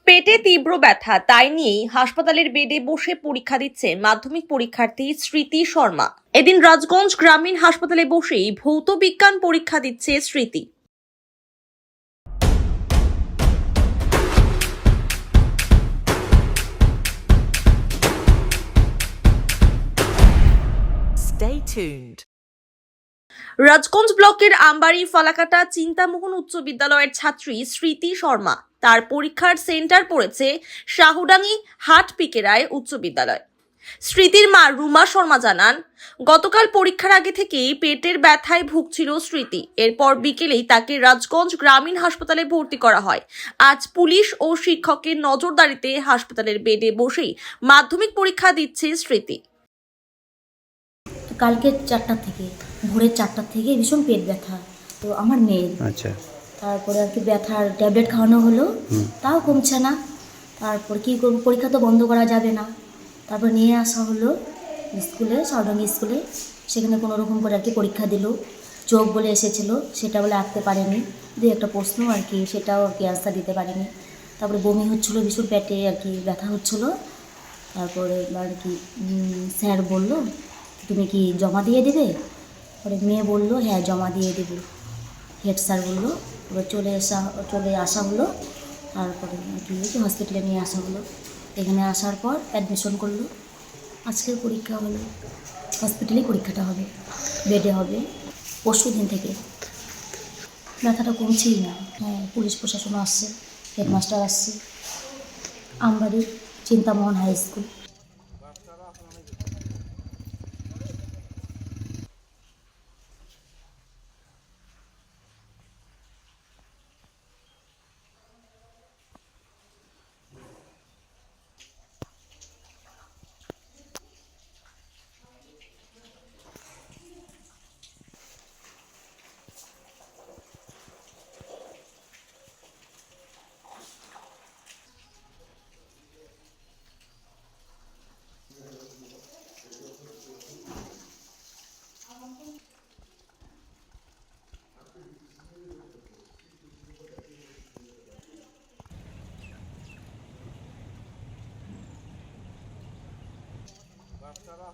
পেটে তীব্র ব্যথা, তাই নিয়েই হাসপাতালের বেডে বসে পরীক্ষা দিচ্ছে মাধ্যমিক পরীক্ষার্থী স্মৃতি শর্মা। এদিন রাজগঞ্জ গ্রামীণ হাসপাতালে বসেই ভৌত বিজ্ঞান পরীক্ষা দিচ্ছে স্মৃতি। Stay tuned. রাজগঞ্জ ব্লকের আমবাড়ি ফালাকাটা চিন্তামোহন উচ্চ বিদ্যালয়ের ছাত্রী স্মৃতি শর্মা। তার পরীক্ষার সেন্টার পড়েছে শাহুডাঙ্গি হাটপিকেরায় উচ্চ বিদ্যালয়। স্মৃতির মা রুমা শর্মা জানান, গতকাল পরীক্ষার আগে থেকেই পেটের ব্যথায় ভুগছিল স্মৃতি। এরপর বিকেলেই তাকে রাজগঞ্জ গ্রামীণ হাসপাতালে ভর্তি করা হয়। আজ পুলিশ ও শিক্ষকের নজরদারিতে হাসপাতালের বেডে বসেই মাধ্যমিক পরীক্ষা দিচ্ছে স্মৃতি। কালকে 4টা থেকে ভোরের 4টা থেকে ভীষণ পেট ব্যথা। তো আমার মেয়ের আচ্ছা, তারপরে আর কি ব্যথার ট্যাবলেট খাওয়ানো হলো, তাও কমছে না। তারপর কী করবো, পরীক্ষা তো বন্ধ করা যাবে না। তারপর নিয়ে আসা হলো স্কুলে, শাওডাঙ্গি স্কুলে। সেখানে কোনো রকম করে আর কি পরীক্ষা দিল। চোখ বলে এসেছিলো, সেটা বলে আঁকতে পারেনি। দুই একটা প্রশ্ন আর কি, সেটাও আর কি অ্যান্সার দিতে পারেনি। তারপরে বমি হচ্ছিলো, ভীষণ পেটে আর কি ব্যথা হচ্ছিলো। তারপরে আর কি স্যার বলল, তুমি কি জমা দিয়ে দেবে? পরে মেয়ে বলল, হ্যাঁ জমা দিয়ে দেবো। হেড স্যার বললো, এবার চলে আসা হলো। তারপরে কি হসপিটালে নিয়ে আসা হলো। এখানে আসার পর অ্যাডমিশন করলো। আজকের পরীক্ষা হলো, হসপিটালেই পরীক্ষাটা হবে, বেডে হবে। পরশু দিন থেকে ব্যথাটা কমছেই না। হ্যাঁ, পুলিশ প্রশাসনও আসছে, হেডমাস্টার আসছে। Ambari Chintamohan high school. বাচ্চারা